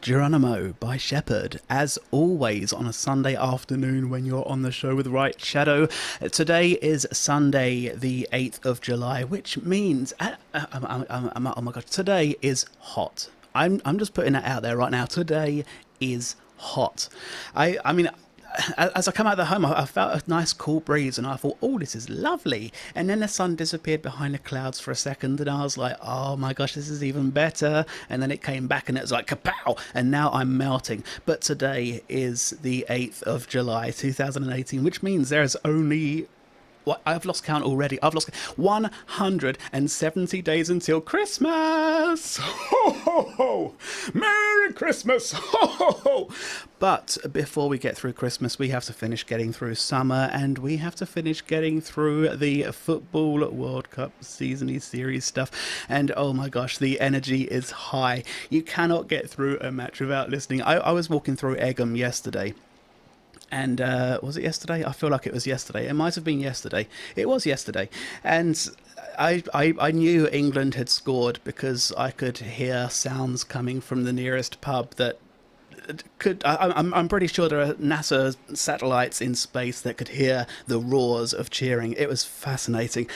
Geronimo by Shepherd, as always on a Sunday afternoon when you're on the show with Right Shadow. Today is Sunday, the 8th of July, which means, oh my gosh, today is hot. I'm just putting that out there right now. Today is hot. I mean, as I come out of the home, I felt a nice cool breeze and I thought, oh, this is lovely. And then the sun disappeared behind the clouds for a second and I was like, oh my gosh, this is even better. And then it came back and it was like, kapow! And now I'm melting. But today is the 8th of July, 2018, which means there's only... Well, I've lost count already. I've lost 170 days until Christmas. Ho, ho, ho. Merry Christmas. Ho, ho, ho. But before we get through Christmas, we have to finish getting through summer and we have to finish getting through the Football World Cup season series stuff. And oh my gosh, the energy is high. You cannot get through a match without listening. I was walking through Egham yesterday. And was it yesterday? I feel like it was yesterday. It might have been yesterday. It was yesterday. And I knew England had scored because I could hear sounds coming from the nearest pub that could... I'm pretty sure there are NASA satellites in space that could hear the roars of cheering. It was fascinating.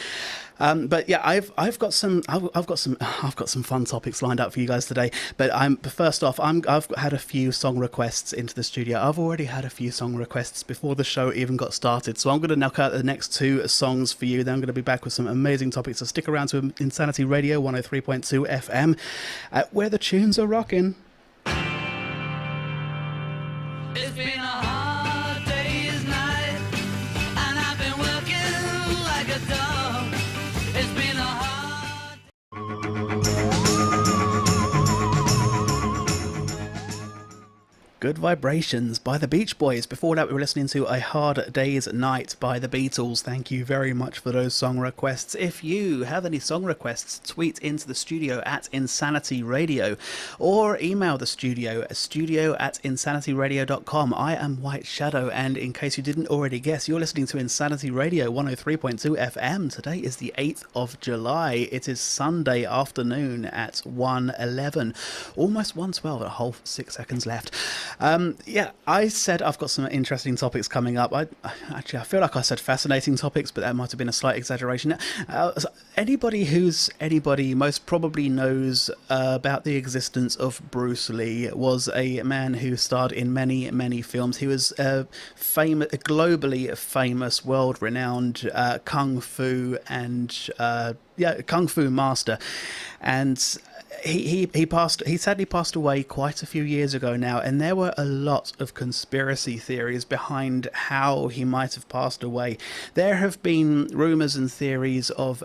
But yeah, I've got some fun topics lined up for you guys today. But first off, I've had a few song requests into the studio. I've already had a few song requests before the show even got started. So I'm going to knock out the next two songs for you. Then I'm going to be back with some amazing topics. So stick around to Insanity Radio 103.2 FM, where the tunes are rocking. It's been a hard day's night, and I've been working like a dog. It's been a hard... Good Vibrations by the Beach Boys. Before that, we were listening to A Hard Day's Night by the Beatles. Thank you very much for those song requests. If you have any song requests, tweet into the studio at Insanity Radio or email the studio@insanityradio.com. I am White Shadow, and in case you didn't already guess, you're listening to Insanity Radio 103.2 FM. Today is the 8th of July. It is Sunday afternoon at 1:11, almost 1:12, a whole 6 seconds left. Yeah, I said I've got some interesting topics coming up. I feel like I said fascinating topics, but that might have been a slight exaggeration. Anybody most probably knows about the existence of Bruce Lee. Was a man who starred in many films. He was a globally famous, world-renowned kung fu and kung fu master, and he sadly passed away quite a few years ago now, and there were a lot of conspiracy theories behind how he might have passed away. There have been rumours and theories of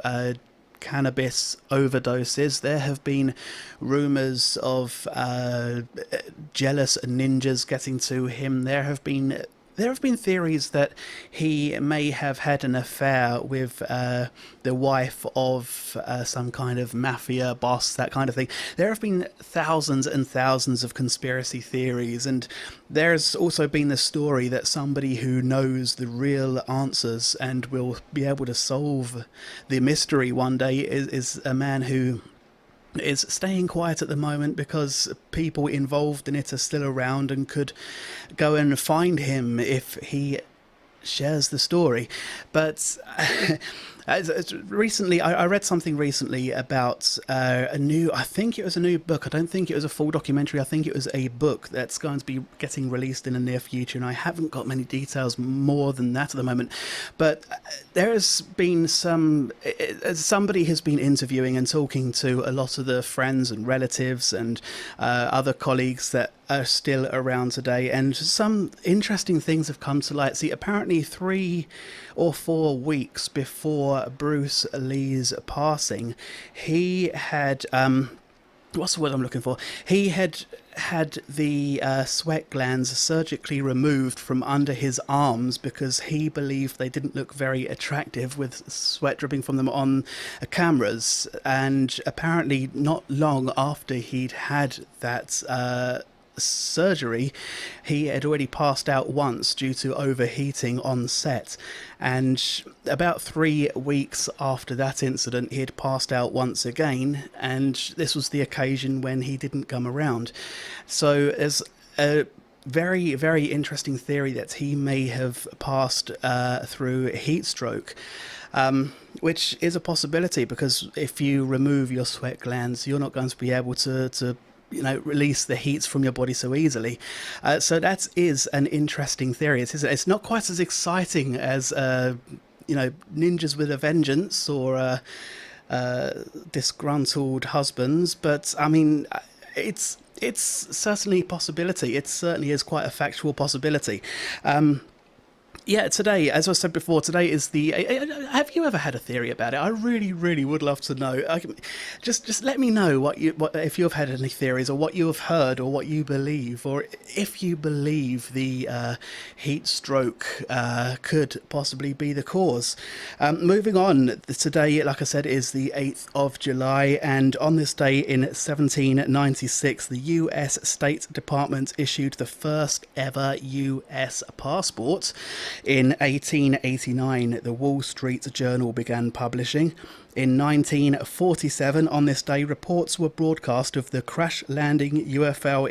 cannabis overdoses. There have been rumours of jealous ninjas getting to him. There have been theories that he may have had an affair with the wife of some kind of mafia boss, that kind of thing. There have been thousands and thousands of conspiracy theories, and there's also been the story that somebody who knows the real answers and will be able to solve the mystery one day is a man who is staying quiet at the moment because people involved in it are still around and could go and find him if he shares the story. But recently, I read something recently about I think it was a new book. I don't think it was a full documentary. I think it was a book that's going to be getting released in the near future, and I haven't got many details more than that at the moment. But there has been somebody has been interviewing and talking to a lot of the friends and relatives and other colleagues that are still around today, and some interesting things have come to light. See, apparently 3 or 4 weeks before Bruce Lee's passing, he had what's the word I'm looking for? He had the sweat glands surgically removed from under his arms because he believed they didn't look very attractive with sweat dripping from them on cameras. And apparently not long after he'd had that surgery, he had already passed out once due to overheating on set. And about 3 weeks after that incident, he had passed out once again, and this was the occasion when he didn't come around. So, as a very, very interesting theory that he may have passed through heat stroke, which is a possibility because if you remove your sweat glands, you're not going to be able to release the heats from your body so easily. So that is an interesting theory. It's not quite as exciting as Ninjas with a Vengeance or disgruntled husbands, but I mean, it's certainly a possibility. It certainly is quite a factual possibility. Yeah, today, as I said before, today is the. Have you ever had a theory about it? I really, really would love to know. Just let me know what if you've had any theories, or what you have heard, or what you believe, or if you believe the heat stroke could possibly be the cause. Moving on, today, like I said, is the 8th of July, and on this day in 1796, the U.S. State Department issued the first ever U.S. passport. In 1889, the Wall Street Journal began publishing. In 1947, on this day, reports were broadcast of the crash landing UFO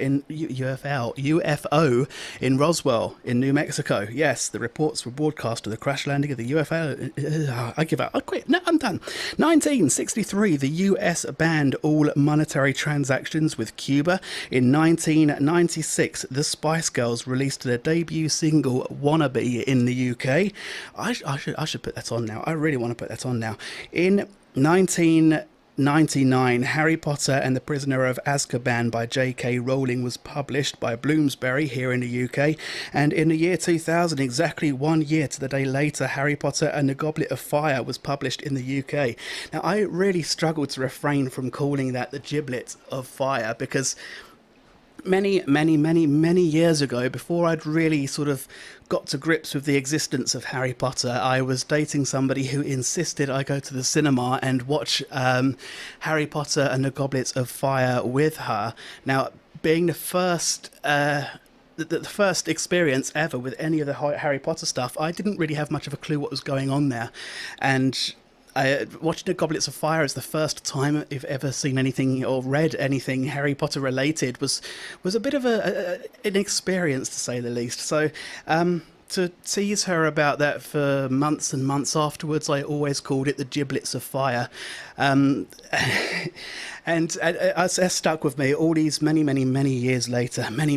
in Roswell, in New Mexico. Yes, the reports were broadcast of the crash landing of the UFO. I give up. I quit. No, I'm done. 1963, the US banned all monetary transactions with Cuba. In 1996, the Spice Girls released their debut single "Wannabe" in the UK. I should put that on now. I really want to put that on now. In 1999, Harry Potter and the Prisoner of Azkaban by J.K. Rowling was published by Bloomsbury here in the UK, and in the year 2000, exactly 1 year to the day later, Harry Potter and the Goblet of Fire was published in the UK. Now, I really struggled to refrain from calling that the Giblet of Fire because many years ago, before I'd really sort of got to grips with the existence of Harry Potter, I was dating somebody who insisted I go to the cinema and watch Harry Potter and the Goblet of Fire with her. Now, being the first the first experience ever with any of the Harry Potter stuff, I didn't really have much of a clue what was going on there, and watching the Goblets of Fire is the first time I've ever seen anything or read anything Harry Potter related. Was a bit of an experience, to say the least. So to tease her about that for months and months afterwards, I always called it the Giblets of Fire. And it stuck with me all these many years later. Many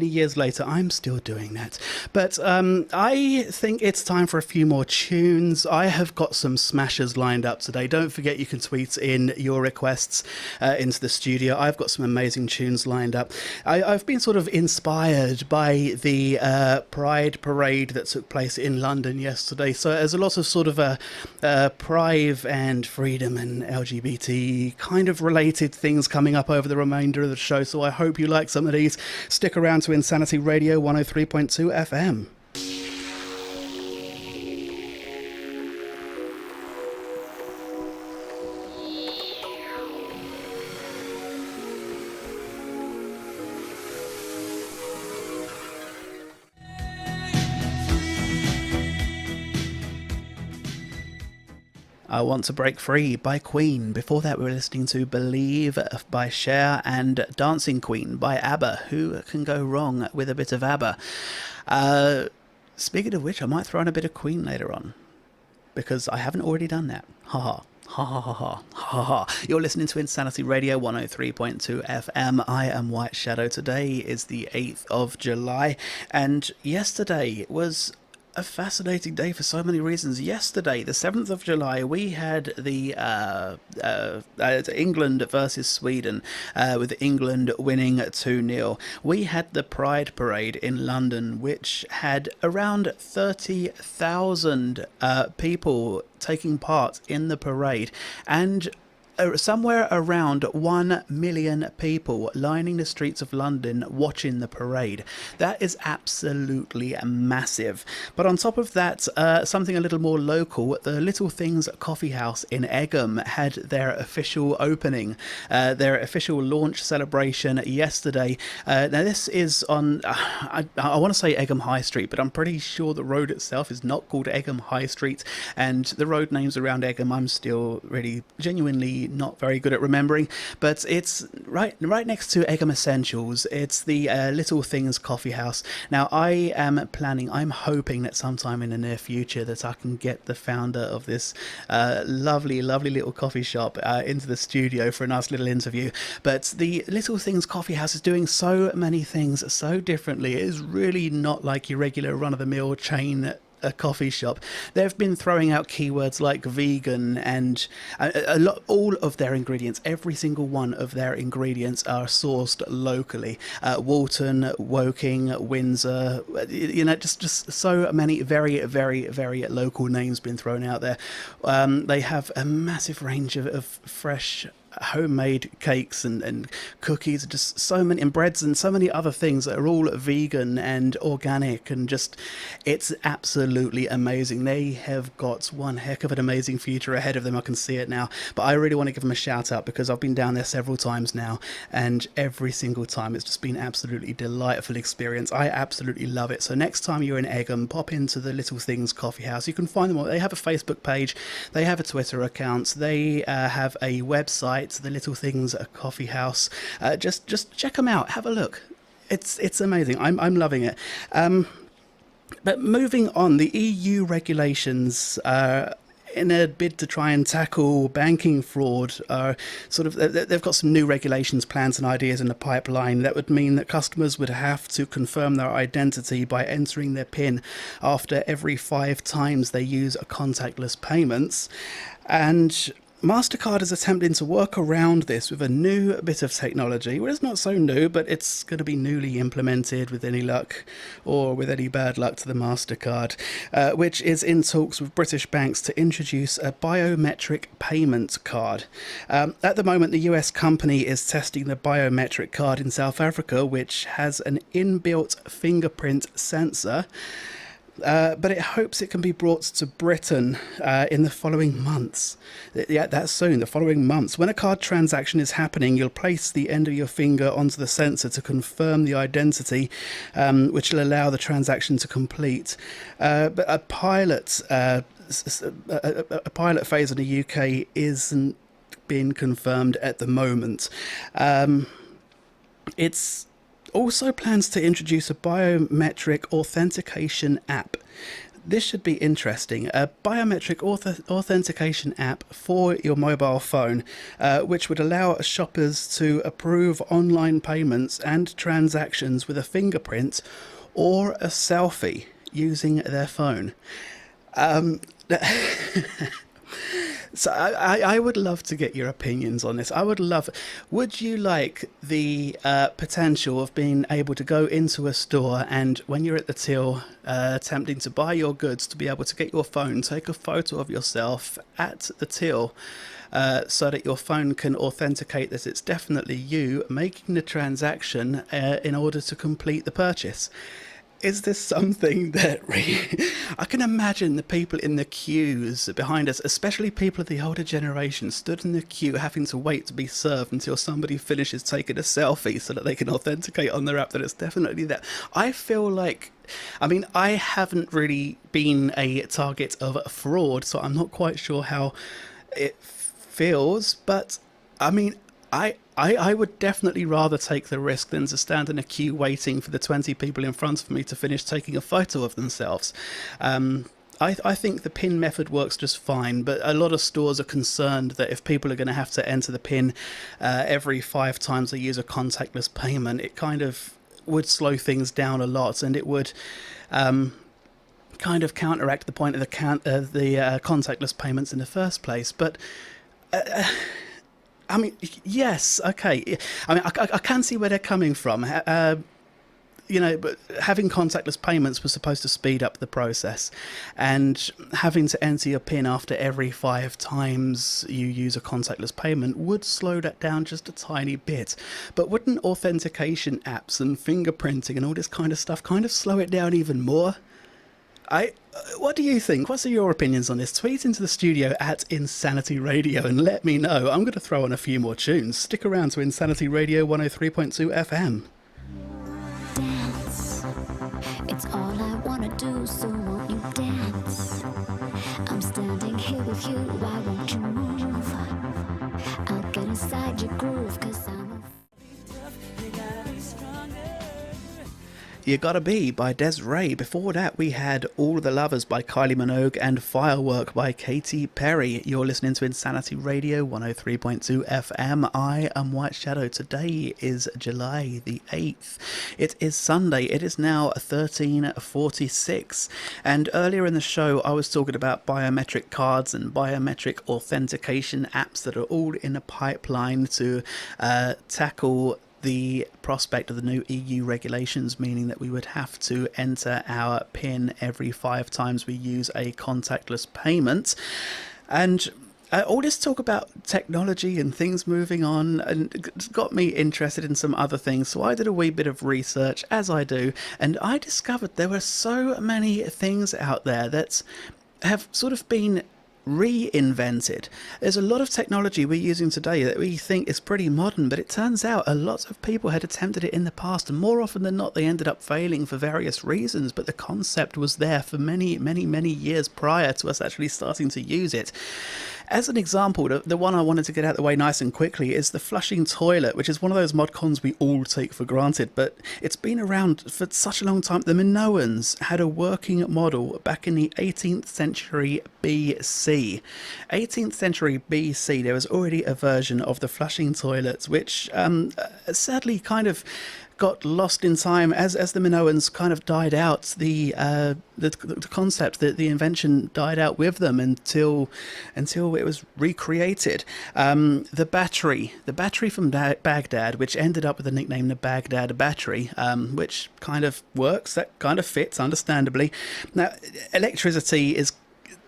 years later, I'm still doing that. But I think it's time for a few more tunes. I have got some smashers lined up today. Don't forget you can tweet in your requests into the studio. I've got some amazing tunes lined up. I've been sort of inspired by the Pride Parade that took place in London yesterday. So there's a lot of sort of pride and freedom and LGBT kind of related things coming up over the remainder of the show. So I hope you like some of these. Stick around to Insanity Radio 103.2 FM. I Want to Break Free by Queen. Before that, we were listening to Believe by Cher and Dancing Queen by ABBA. Who can go wrong with a bit of ABBA? Speaking of which, I might throw in a bit of Queen later on, because I haven't already done that. Ha ha. Ha ha ha ha ha ha. You're listening to Insanity Radio 103.2 FM. I am White Shadow. Today is the 8th of July, and yesterday was a fascinating day for so many reasons. Yesterday, the 7th of July, we had the England versus Sweden, with England winning 2-0. We had the Pride Parade in London, which had around 30,000 people taking part in the parade, and somewhere around 1 million people lining the streets of London watching the parade. That is absolutely massive. But on top of that, something a little more local, the Little Things Coffee House in Egham had their official opening, their official launch celebration yesterday. Now, this is on, I want to say Egham High Street, but I'm pretty sure the road itself is not called Egham High Street. And the road names around Egham, I'm still really genuinely not very good at remembering, but it's right next to Egham Essentials. It's the Little Things Coffee House. Now, I'm hoping that sometime in the near future that I can get the founder of this lovely little coffee shop into the studio for a nice little interview. But the Little Things Coffee House is doing so many things so differently. It is really not like your regular run-of-the-mill chain a coffee shop. They've been throwing out keywords like vegan and all of their ingredients, every single one of their ingredients are sourced locally. Walton, Woking, Windsor, just so many very local names been thrown out there. They have a massive range of fresh homemade cakes and cookies, just so many, and breads and so many other things that are all vegan and organic, and just it's absolutely amazing. They have got one heck of an amazing future ahead of them. I can see it now, but I really want to give them a shout out because I've been down there several times now, and every single time it's just been absolutely delightful experience. I absolutely love it. So next time you're in Egham, pop into the Little Things Coffee House. You can find them all. They have a Facebook page, they have a Twitter account, they have a website, the Little Things Coffee House. Just check them out, have a look. It's amazing. I'm loving it. But moving on, the EU regulations in a bid to try and tackle banking fraud, they've got some new regulations, plans and ideas in the pipeline that would mean that customers would have to confirm their identity by entering their PIN after every 5 times they use a contactless payments. And MasterCard is attempting to work around this with a new bit of technology. Well, it's not so new, but it's going to be newly implemented with any luck, or with any bad luck to the MasterCard, which is in talks with British banks to introduce a biometric payment card. At the moment, the US company is testing the biometric card in South Africa, which has an inbuilt fingerprint sensor. But it hopes it can be brought to Britain in the following months. Yeah, that's soon, the following months. When a card transaction is happening, you'll place the end of your finger onto the sensor to confirm the identity, which will allow the transaction to complete. But a pilot phase in the UK isn't being confirmed at the moment. It's also plans to introduce a biometric authentication app. This should be interesting. A biometric authentication app for your mobile phone, which would allow shoppers to approve online payments and transactions with a fingerprint or a selfie using their phone. So I would love to get your opinions on this. Would you like the potential of being able to go into a store and when you're at the till attempting to buy your goods, to be able to get your phone, take a photo of yourself at the till, so that your phone can authenticate that it's definitely you making the transaction in order to complete the purchase? Is this something that I can imagine the people in the queues behind us, especially people of the older generation, stood in the queue having to wait to be served until somebody finishes taking a selfie so that they can authenticate on their app that it's definitely there. I feel like, I haven't really been a target of fraud, so I'm not quite sure how it feels, but I would definitely rather take the risk than to stand in a queue waiting for the 20 people in front of me to finish taking a photo of themselves. I think the PIN method works just fine, but a lot of stores are concerned that if people are going to have to enter the PIN every 5 times they use a contactless payment, it kind of would slow things down a lot, and it would kind of counteract the point of the contactless payments in the first place. But yes, okay. I can see where they're coming from. but having contactless payments was supposed to speed up the process, and having to enter your PIN after every 5 times you use a contactless payment would slow that down just a tiny bit. But wouldn't authentication apps and fingerprinting and all this kind of stuff kind of slow it down even more? What do you think? What's your opinions on this? Tweet into the studio at Insanity Radio and let me know. I'm going to throw on a few more tunes. Stick around to Insanity Radio 103.2 FM. Dance. It's all I wanna do, so won't you dance? I'm standing here with you, why won't you move? I'll get inside your groove, cause I'm a You Gotta Be by Des'ree. Before that, we had All the Lovers by Kylie Minogue and Firework by Katy Perry. You're listening to Insanity Radio 103.2 FM. I am White Shadow. Today is July the 8th. It is Sunday. It is now 13:46. And earlier in the show, I was talking about biometric cards and biometric authentication apps that are all in a pipeline to tackle the prospect of the new EU regulations, meaning that we would have to enter our PIN every 5 times we use a contactless payment. And all this talk about technology and things moving on and it's got me interested in some other things. So I did a wee bit of research, as I do, and I discovered there were so many things out there that have sort of been reinvented. There's a lot of technology we're using today that we think is pretty modern, but it turns out a lot of people had attempted it in the past, and more often than not they ended up failing for various reasons, but the concept was there for many years prior to us actually starting to use it. As an example, the one I wanted to get out of the way nice and quickly is the flushing toilet, which is one of those mod cons we all take for granted, but it's been around for such a long time. The Minoans had a working model back in the 18th century BC. 18th century BC, there was already a version of the flushing toilet, which sadly kind of got lost in time as the Minoans kind of died out. The concept, the invention died out with them until it was recreated. The battery from Baghdad, which ended up with the nickname the Baghdad battery, which kind of works, that kind of fits, understandably. Now, electricity is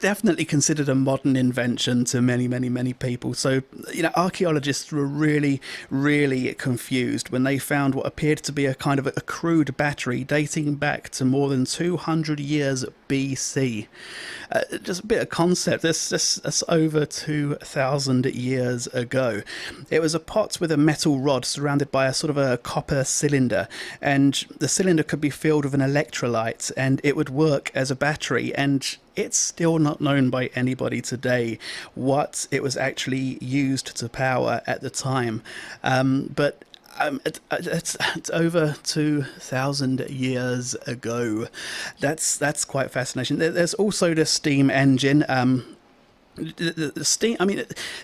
definitely considered a modern invention to many people. So, archaeologists were really confused when they found what appeared to be a kind of a crude battery dating back to more than 200 years BC. Just a bit of concept, that's over 2,000 years ago. It was a pot with a metal rod surrounded by a sort of a copper cylinder, and the cylinder could be filled with an electrolyte and it would work as a battery, and it's still not known by anybody today what it was actually used to power at the time. But it's over 2,000 years ago. That's quite fascinating. There's also the steam engine. The steam,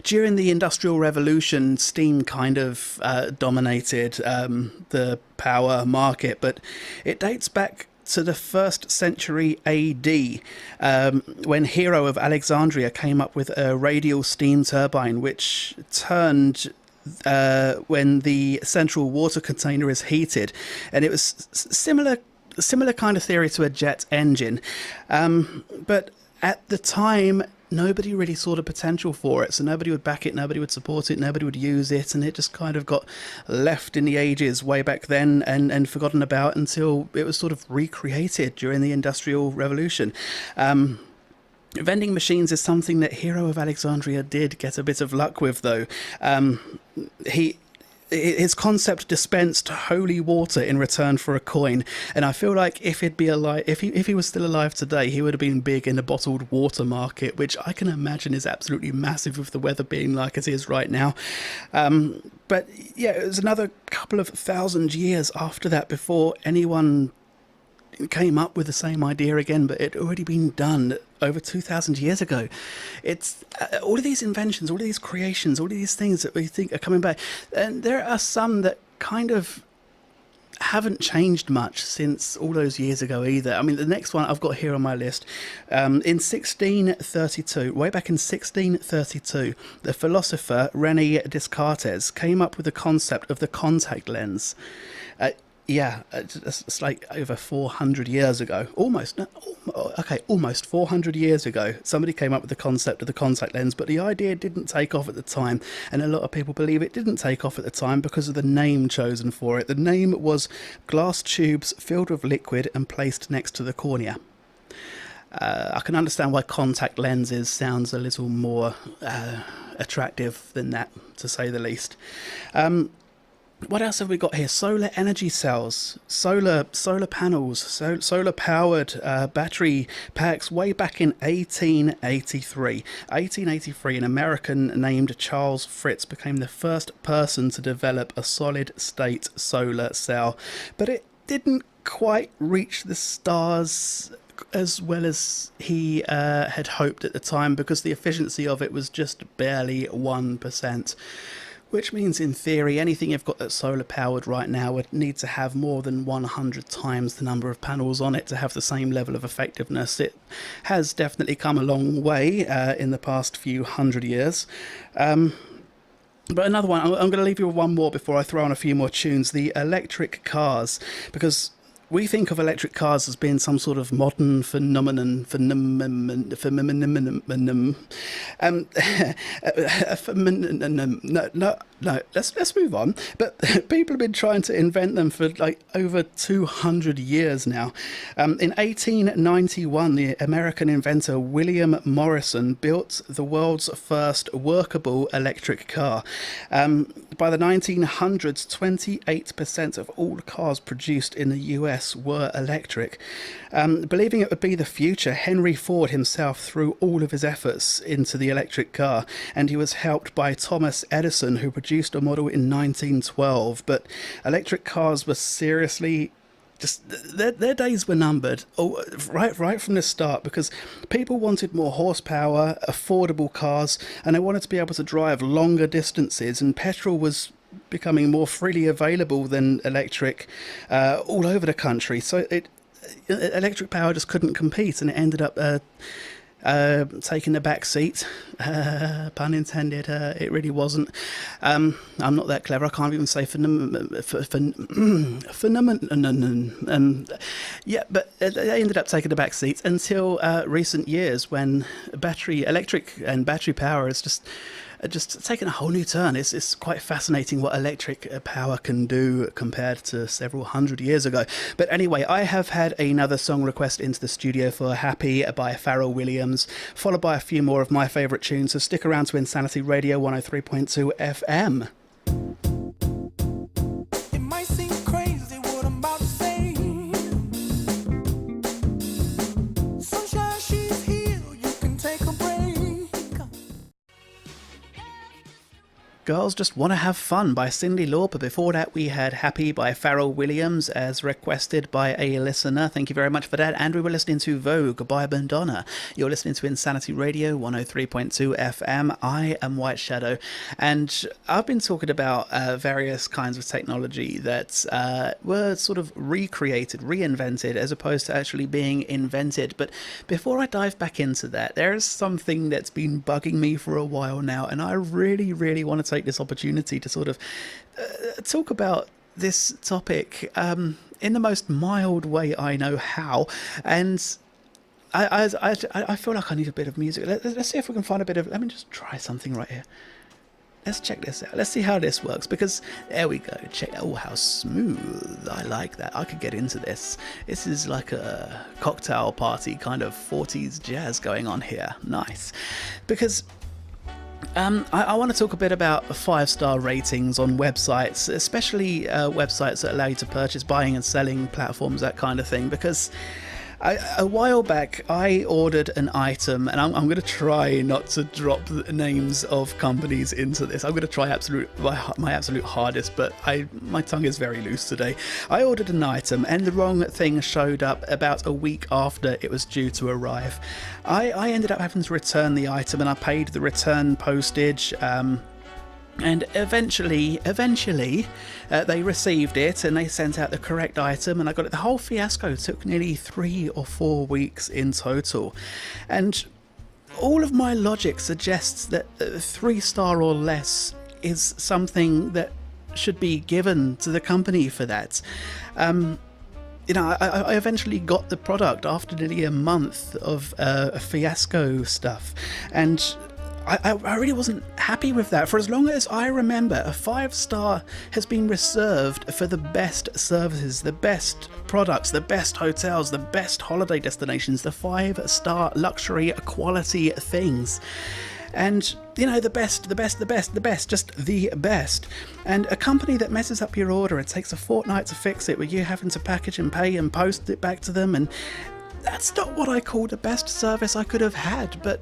during the Industrial Revolution, steam kind of dominated the power market, but it dates back to the 1st century AD, when Hero of Alexandria came up with a radial steam turbine, which turned when the central water container is heated, and it was similar kind of theory to a jet engine, but at the time nobody really saw the potential for it, so nobody would back it, nobody would support it, nobody would use it, and it just kind of got left in the ages way back then and forgotten about until it was sort of recreated during the Industrial Revolution. Vending machines is something that Hero of Alexandria did get a bit of luck with, though. His concept dispensed holy water in return for a coin, and I feel like if he'd be alive, if he was still alive today, he would have been big in the bottled water market, which I can imagine is absolutely massive with the weather being like it is right now. But yeah, it was another couple of thousand years after that before anyone came up with the same idea again, but it had already been done over 2,000 years ago. It's all of these inventions, all of these creations, all of these things that we think are coming back, and there are some that kind of haven't changed much since all those years ago either. I mean, the next one I've got here on my list, in 1632, way back in 1632, the philosopher René Descartes came up with the concept of the contact lens. Yeah, it's like over 400 years ago, almost. No, okay, almost 400 years ago, somebody came up with the concept of the contact lens, but the idea didn't take off at the time, and a lot of people believe it didn't take off at the time because of the name chosen for it. The name was glass tubes filled with liquid and placed next to the cornea. I can understand why contact lenses sounds a little more attractive than that, to say the least. What else have we got here? Solar energy cells, solar panels, solar powered battery packs. Way back in 1883, an American named Charles Fritz became the first person to develop a solid state solar cell, but it didn't quite reach the stars as well as he had hoped at the time, because the efficiency of it was just barely 1%. Which means, in theory, anything you've got that's solar powered right now would need to have more than 100 times the number of panels on it to have the same level of effectiveness. It has definitely come a long way in the past few hundred years. But another one, I'm going to leave you with one more before I throw on a few more tunes. The electric cars, because we think of electric cars as being some sort of modern phenomenon. No, let's move on. But people have been trying to invent them for like over 200 years now. In 1891, the American inventor William Morrison built the world's first workable electric car. By the 1900s, 28% of all cars produced in the US were electric. Believing it would be the future, Henry Ford himself threw all of his efforts into the electric car, and he was helped by Thomas Edison, who produced a model in 1912. But electric cars were seriously just their days were numbered, right from the start, because people wanted more horsepower, affordable cars, and they wanted to be able to drive longer distances, and petrol was becoming more freely available than electric all over the country. So electric power just couldn't compete, and it ended up taking the back seat. Pun intended. It really wasn't. I'm not that clever. I can't even say phenomenon. Yeah, but they ended up taking the back seat until recent years, when electric and battery power is just taken a whole new turn. It's quite fascinating what electric power can do compared to several hundred years ago. But anyway, I have had another song request into the studio for Happy by Pharrell Williams, followed by a few more of my favourite tunes, so stick around to Insanity Radio 103.2 FM. It might seem crazy what I'm about to say. Sunshine, she's here, you can take a break. Girls Just Want to Have Fun by Cyndi Lauper. Before that, we had Happy by Pharrell Williams, as requested by a listener. Thank you very much for that. And we were listening to Vogue by Bandana. You're listening to Insanity Radio 103.2 FM. I am White Shadow, and I've been talking about various kinds of technology that were sort of recreated, reinvented, as opposed to actually being invented. But before I dive back into that, there is something that's been bugging me for a while now, and I really, really want to take this opportunity to sort of talk about this topic in the most mild way I know how. And I feel like I need a bit of music. Let's see if we can find a bit of... Let me just try something right here. Let's check this out. Let's see how this works, because there we go. Check. Oh, how smooth. I like that. I could get into this. This is like a cocktail party kind of 40s jazz going on here. Nice. Because I want to talk a bit about 5-star ratings on websites, especially websites that allow you to purchase, buying and selling platforms, that kind of thing, because a while back I ordered an item, and I'm going to try not to drop the names of companies into this. I'm going to try my absolute hardest, but my tongue is very loose today. I ordered an item, and the wrong thing showed up about a week after it was due to arrive. I ended up having to return the item, and I paid the return postage. And eventually, they received it and they sent out the correct item, and I got it. The whole fiasco took nearly 3 or 4 weeks in total. And all of my logic suggests that 3-star or less is something that should be given to the company for that. I eventually got the product after nearly a month of fiasco stuff, and I really wasn't happy with that. For as long as I remember, a 5-star has been reserved for the best services, the best products, the best hotels, the best holiday destinations, the 5-star luxury quality things. And, the best, just the best. And a company that messes up your order, it takes a fortnight to fix it, with you having to package and pay and post it back to them, and that's not what I call the best service I could have had. But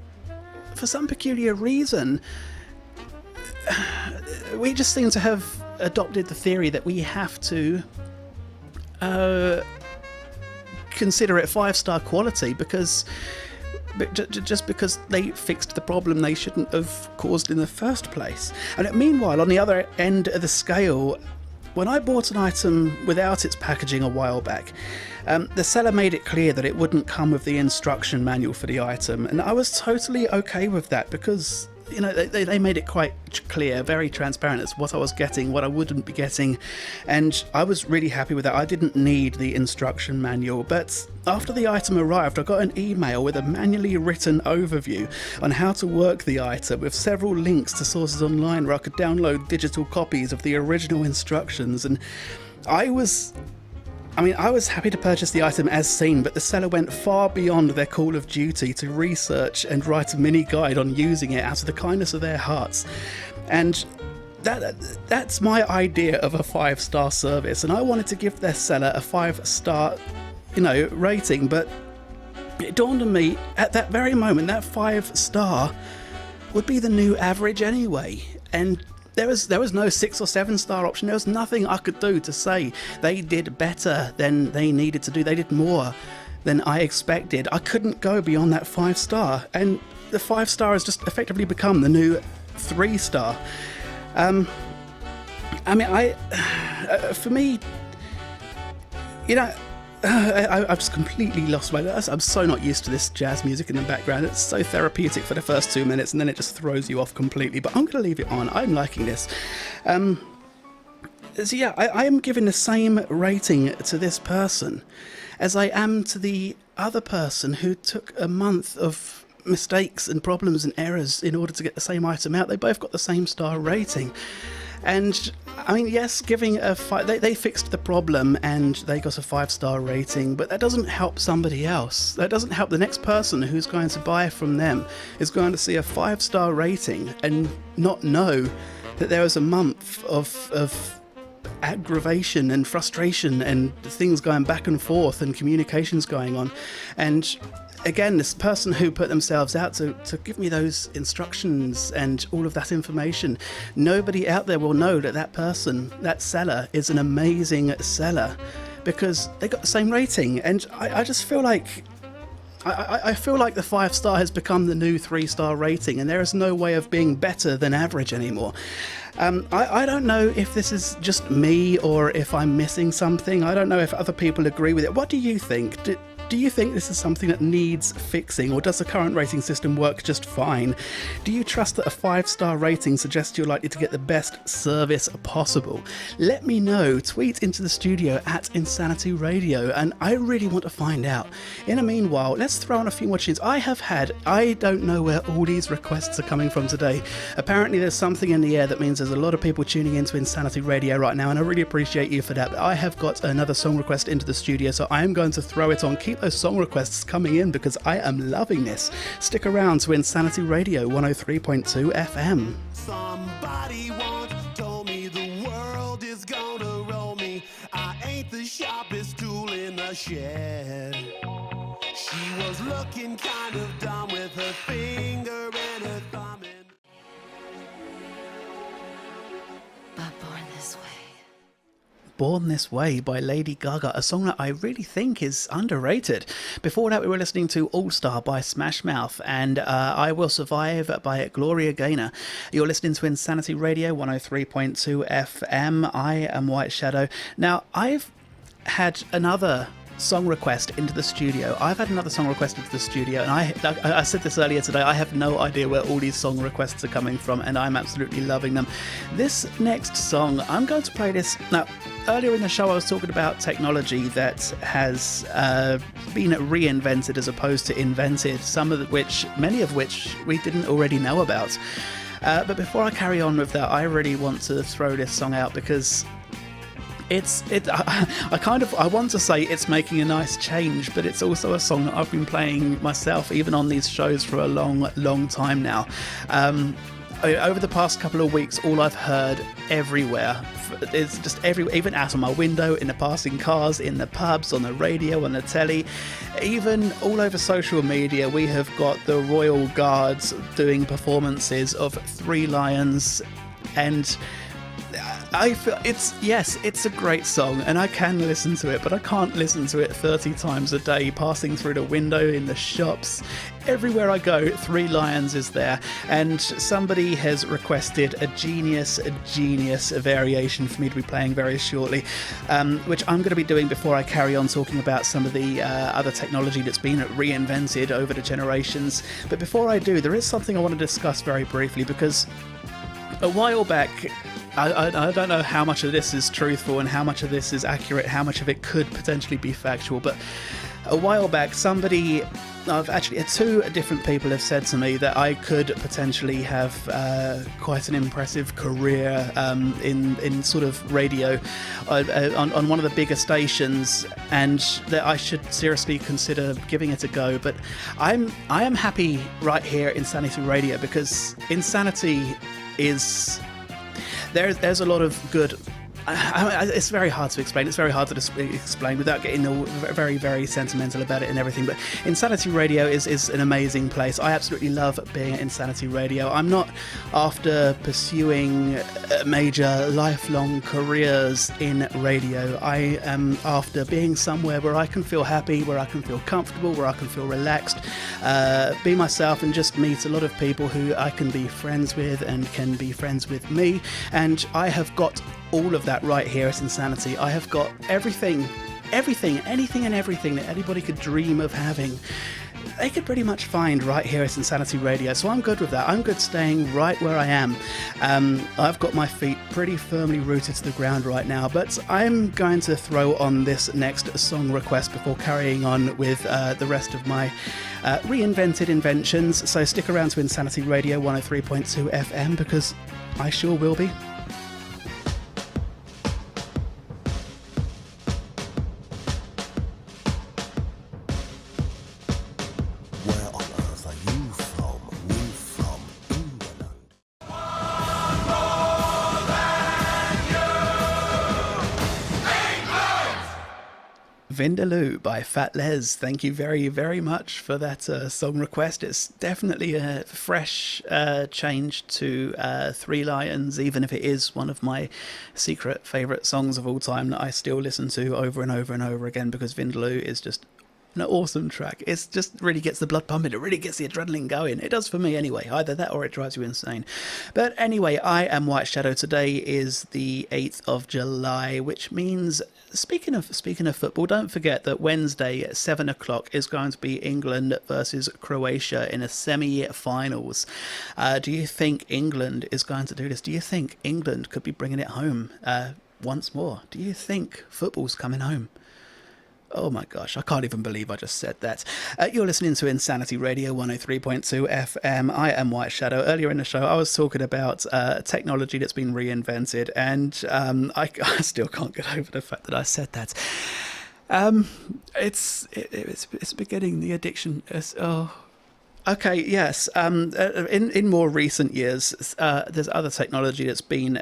for some peculiar reason, we just seem to have adopted the theory that we have to consider it 5-star quality just because they fixed the problem they shouldn't have caused in the first place. And meanwhile, on the other end of the scale, when I bought an item without its packaging a while back, the seller made it clear that it wouldn't come with the instruction manual for the item, and I was totally okay with that because they made it quite clear, very transparent as what I was getting, what I wouldn't be getting, and I was really happy with that. I didn't need the instruction manual. But after the item arrived, I got an email with a manually written overview on how to work the item, with several links to sources online where I could download digital copies of the original instructions. And I was happy to purchase the item as seen, but the seller went far beyond their call of duty to research and write a mini guide on using it out of the kindness of their hearts. And that's my idea of a 5-star service, and I wanted to give their seller a 5-star, rating, but it dawned on me at that very moment that 5-star would be the new average anyway. And there was no 6 or 7-star option. There was nothing I could do to say they did better than they needed to do. They did more than I expected. I couldn't go beyond that 5-star, and the 5-star has just effectively become the new 3-star. For me, I've just completely lost my... I'm so not used to this jazz music in the background. It's so therapeutic for the first 2 minutes, and then it just throws you off completely. But I'm going to leave it on. I'm liking this. So yeah, I am giving the same rating to this person as I am to the other person who took a month of mistakes and problems and errors in order to get the same item out. They both got the same star rating. And yes, giving a 5, they fixed the problem and they got a 5-star rating, but that doesn't help somebody else. That doesn't help the next person who's going to buy from them, is going to see a 5-star rating and not know that there was a month of aggravation and frustration and things going back and forth and communications going on. And again, this person who put themselves out to give me those instructions and all of that information, nobody out there will know that person, that seller, is an amazing seller because they got the same rating. And I just feel like I feel like the 5-star has become the new 3-star rating, and there is no way of being better than average anymore. I don't know if this is just me or if I'm missing something. I don't know if other people agree with it. What do you think? Do you think this is something that needs fixing, or does the current rating system work just fine? Do you trust that a 5-star rating suggests you're likely to get the best service possible? Let me know. Tweet into the studio at Insanity Radio, and I really want to find out. In the meanwhile, let's throw on a few more tunes. I don't know where all these requests are coming from today. Apparently there's something in the air that means there's a lot of people tuning into Insanity Radio right now, and I really appreciate you for that. But I have got another song request into the studio, so I am going to throw it on. Keep those song requests coming in because I am loving this. Stick around to Insanity Radio 103.2 FM. Somebody once told me the world is gonna roll me. I ain't the sharpest tool in the shed. She was looking kind of dumb with her finger and her thumb in. But born this way. Born This Way by Lady Gaga, a song that I really think is underrated. Before that, we were listening to All Star by Smash Mouth and I Will Survive by Gloria Gaynor. You're listening to Insanity Radio 103.2 FM. I am White Shadow. Now, I've had another song request into the studio. I've had another song request into the studio, and I said this earlier today, I have no idea where all these song requests are coming from, and I'm absolutely loving them. This next song, I'm going to play this. Now, earlier in the show I was talking about technology that has been reinvented as opposed to invented, many of which we didn't already know about. But before I carry on with that, I really want to throw this song out because I want to say it's making a nice change, but it's also a song that I've been playing myself, even on these shows, for a long time now. Over the past couple of weeks, all I've heard everywhere is just even out of my window, in the passing cars, in the pubs, on the radio, on the telly, even all over social media, we have got the Royal Guards doing performances of Three Lions, and I feel it's a great song, and I can listen to it, but I can't listen to it 30 times a day, passing through the window, in the shops, everywhere I go. Three Lions is there, and somebody has requested a genius variation for me to be playing very shortly, which I'm going to be doing before I carry on talking about some of the other technology that's been reinvented over the generations. But before I do, there is something I want to discuss very briefly, because a while back, I don't know how much of this is truthful and how much of this is accurate, how much of it could potentially be factual, but a while back two different people have said to me that I could potentially have quite an impressive career in sort of radio on one of the bigger stations, and that I should seriously consider giving it a go. But I am happy right here in Insanity Radio, because Insanity is... There's a lot of good... it's very hard to explain. It's very hard to explain without getting all very, very sentimental about it and everything. But Insanity Radio is an amazing place. I absolutely love being at Insanity Radio. I'm not after pursuing major lifelong careers in radio. I am after being somewhere where I can feel happy, where I can feel comfortable, where I can feel relaxed, be myself, and just meet a lot of people who I can be friends with and can be friends with me. And I have got all of that right here at Insanity. I have got anything and everything that anybody could dream of having. They could pretty much find right here at Insanity Radio, so I'm good with that. I'm good staying right where I am. I've got my feet pretty firmly rooted to the ground right now, but I'm going to throw on this next song request before carrying on with the rest of my reinvented inventions. So stick around to Insanity Radio 103.2 FM, because I sure will be. Vindaloo by Fat Les. Thank you very, very much for that song request. It's definitely a fresh change to Three Lions, even if it is one of my secret favourite songs of all time that I still listen to over and over and over again, because Vindaloo is just an awesome track. It just really gets the blood pumping. It really gets the adrenaline going. It does for me anyway. Either that or it drives you insane. But anyway, I am White Shadow. Today is the 8th of July, which means, speaking of football, don't forget that Wednesday at 7 o'clock is going to be England versus Croatia in a semi-finals. Do you think England is going to do this? Do you think England could be bringing it home once more? Do you think football's coming home? Oh my gosh, I can't even believe I just said that. You're listening to Insanity Radio 103.2 FM. I am White Shadow. Earlier in the show, I was talking about technology that's been reinvented, and I still can't get over the fact that I said that. It's beginning, the addiction. Okay, yes. In more recent years, there's other technology that's been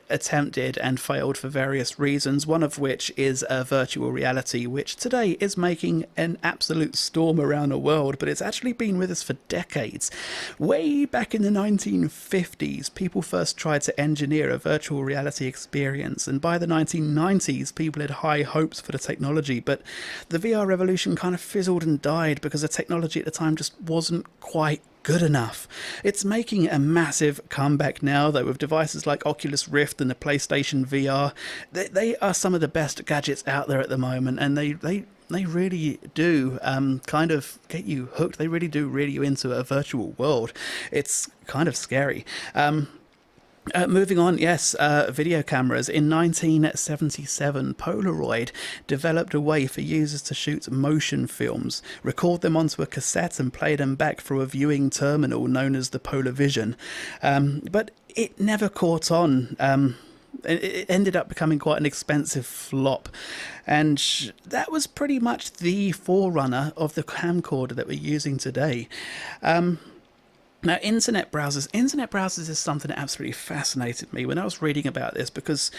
attempted and failed for various reasons, one of which is virtual reality, which today is making an absolute storm around the world, but it's actually been with us for decades. Way back in the 1950s, people first tried to engineer a virtual reality experience, and by the 1990s, people had high hopes for the technology, but the VR revolution kind of fizzled and died because the technology at the time just wasn't quite good enough. It's making a massive comeback now, though, with devices like Oculus Rift and the PlayStation VR. They are some of the best gadgets out there at the moment, and they really do kind of get you hooked. They really do reel you into a virtual world. It's kind of scary. Moving on, yes, video cameras. In 1977, Polaroid developed a way for users to shoot motion films, record them onto a cassette and play them back through a viewing terminal known as the PolarVision. But it never caught on. It ended up becoming quite an expensive flop, and that was pretty much the forerunner of the camcorder that we're using today. Now, internet browsers is something that absolutely fascinated me when I was reading about this, because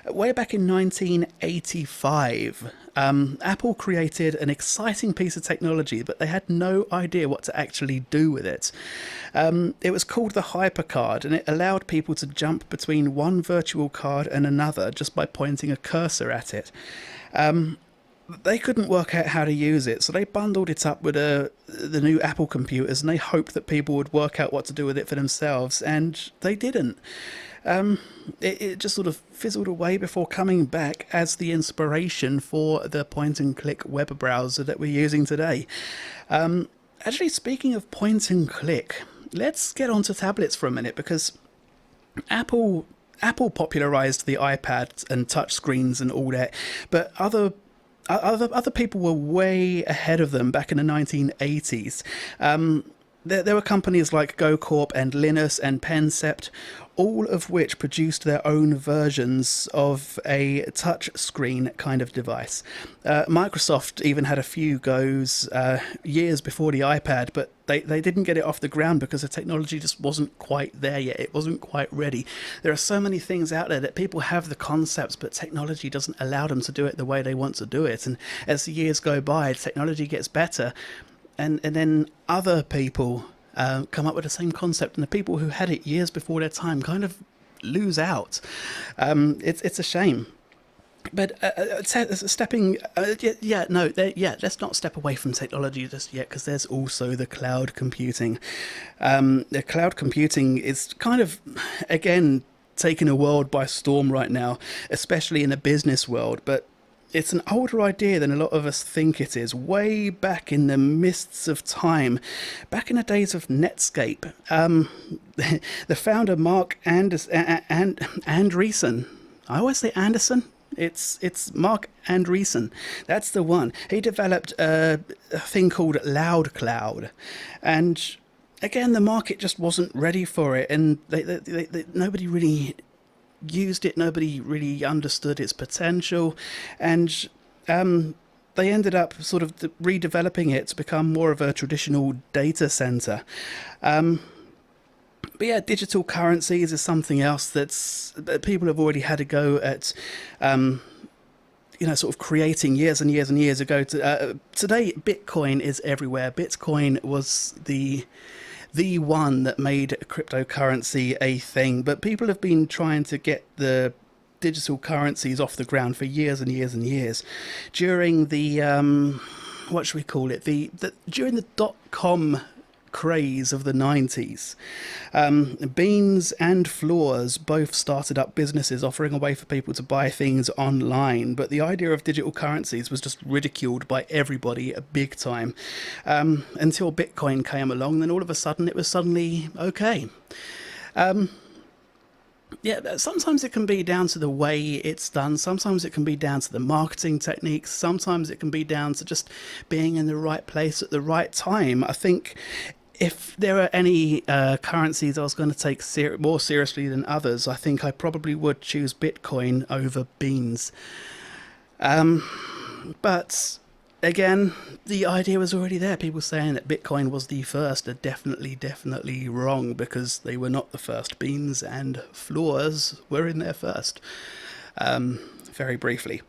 way back in 1985, Apple created an exciting piece of technology, but they had no idea what to actually do with it. It was called the HyperCard, and it allowed people to jump between one virtual card and another just by pointing a cursor at it. They couldn't work out how to use it, so they bundled it up with the new Apple computers, and they hoped that people would work out what to do with it for themselves, and they didn't. It just sort of fizzled away before coming back as the inspiration for the point-and-click web browser that we're using today. Actually, speaking of point-and-click, let's get onto tablets for a minute, because Apple popularized the iPad and touchscreens and all that, but other people were way ahead of them back in the 1980s. There were companies like GoCorp and Linus and Pencept, all of which produced their own versions of a touch screen kind of device. Microsoft even had a few goes years before the iPad, but they didn't get it off the ground because the technology just wasn't quite there yet. It wasn't quite ready. There are so many things out there that people have the concepts, but technology doesn't allow them to do it the way they want to do it. And as the years go by, technology gets better, and then other people come up with the same concept, and the people who had it years before their time kind of lose out. It's a shame. But let's not step away from technology just yet, because there's also the cloud computing. The cloud computing is kind of, again, taking a world by storm right now, especially in the business world, but it's an older idea than a lot of us think it is. Way back in the mists of time, back in the days of Netscape, the founder Mark Andreessen. I always say Anderson. It's Mark Andreessen. That's the one. He developed a thing called Loud Cloud, and again, the market just wasn't ready for it, and nobody really used it. Nobody really understood its potential, and they ended up sort of redeveloping it to become more of a traditional data center. But yeah, digital currencies is something else that people have already had a go at, sort of creating years and years and years ago. Today, Bitcoin is everywhere. Bitcoin was the one that made cryptocurrency a thing, but people have been trying to get the digital currencies off the ground for years and years and years. During the what should we call it? During the .com craze of the 90s, Beans and Floors both started up businesses offering a way for people to buy things online, but the idea of digital currencies was just ridiculed by everybody big time, until Bitcoin came along. Then all of a sudden it was suddenly okay. Sometimes it can be down to the way it's done. Sometimes it can be down to the marketing techniques. Sometimes it can be down to just being in the right place at the right time. I think if there are any currencies I was going to take more seriously than others, I think I probably would choose Bitcoin over Beans. But again, the idea was already there. People saying that Bitcoin was the first are definitely wrong, because they were not the first. Beans and Floors were in there first. Very briefly.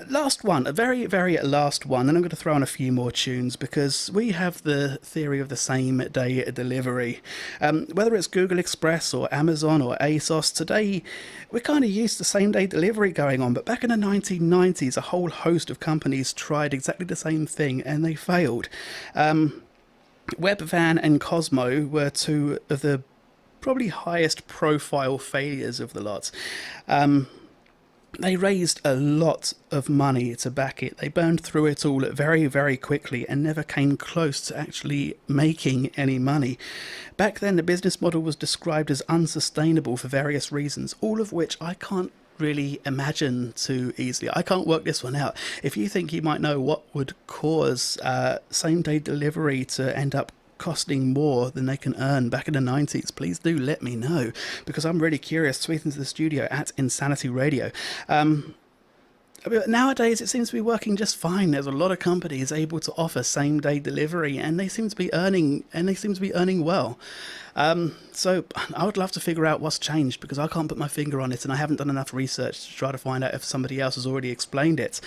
Last one, a very, very last one, and I'm going to throw in a few more tunes, because we have the theory of the same day delivery. Whether it's Google Express or Amazon or ASOS, today we're kind of used to same day delivery going on, but back in the 1990s, a whole host of companies tried exactly the same thing and they failed. Webvan and Cosmo were two of the probably highest profile failures of the lot. They raised a lot of money to back it. They burned through it all very, very quickly and never came close to actually making any money. Back then, the business model was described as unsustainable for various reasons, all of which I can't really imagine too easily. I can't work this one out. If you think you might know what would cause same-day delivery to end up costing more than they can earn back in the 90s, please do let me know, because I'm really curious. Tweet into the studio at Insanity Radio. But nowadays it seems to be working just fine. There's a lot of companies able to offer same day delivery, and they seem to be earning well. So I would love to figure out what's changed, because I can't put my finger on it, and I haven't done enough research to try to find out if somebody else has already explained it.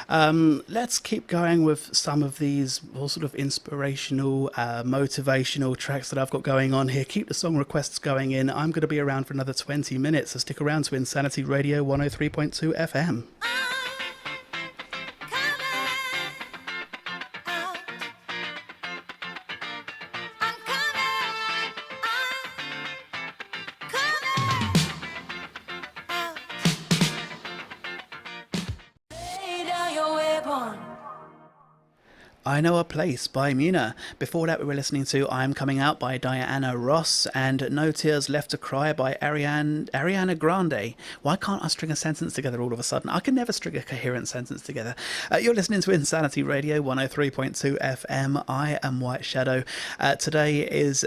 Let's keep going with some of these all sort of inspirational, motivational tracks that I've got going on here. Keep the song requests going in. I'm going to be around for another 20 minutes, so stick around to Insanity Radio 103.2 FM. I Know a Place by Muna. Before that, we were listening to I'm Coming Out by Diana Ross and No Tears Left to Cry by Ariana Grande. Why can't I string a sentence together all of a sudden? I can never string a coherent sentence together. You're listening to Insanity Radio 103.2 FM. I am White Shadow. Today is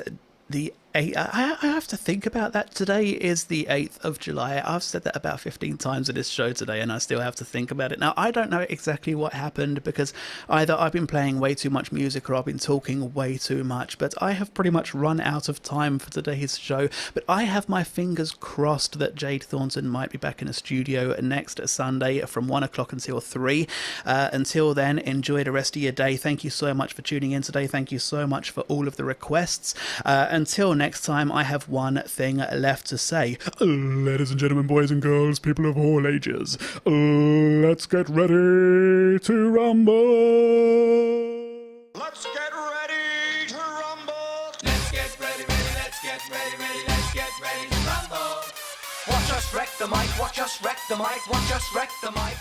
the I have to think about that. Today is the 8th of July. I've said that about 15 times in this show today, and I still have to think about it. Now, I don't know exactly what happened, because either I've been playing way too much music or I've been talking way too much, but I have pretty much run out of time for today's show. But I have my fingers crossed that Jade Thornton might be back in the studio next Sunday from 1 o'clock until 3. Until then, enjoy the rest of your day. Thank you so much for tuning in today. Thank you so much for all of the requests. Until next time, I have one thing left to say. Ladies and gentlemen, boys and girls, people of all ages, let's get ready to rumble. Let's get ready to rumble. Let's get ready, let's get ready, let's get ready to rumble. Watch us wreck the mic, watch us wreck the mic, watch us wreck the mic.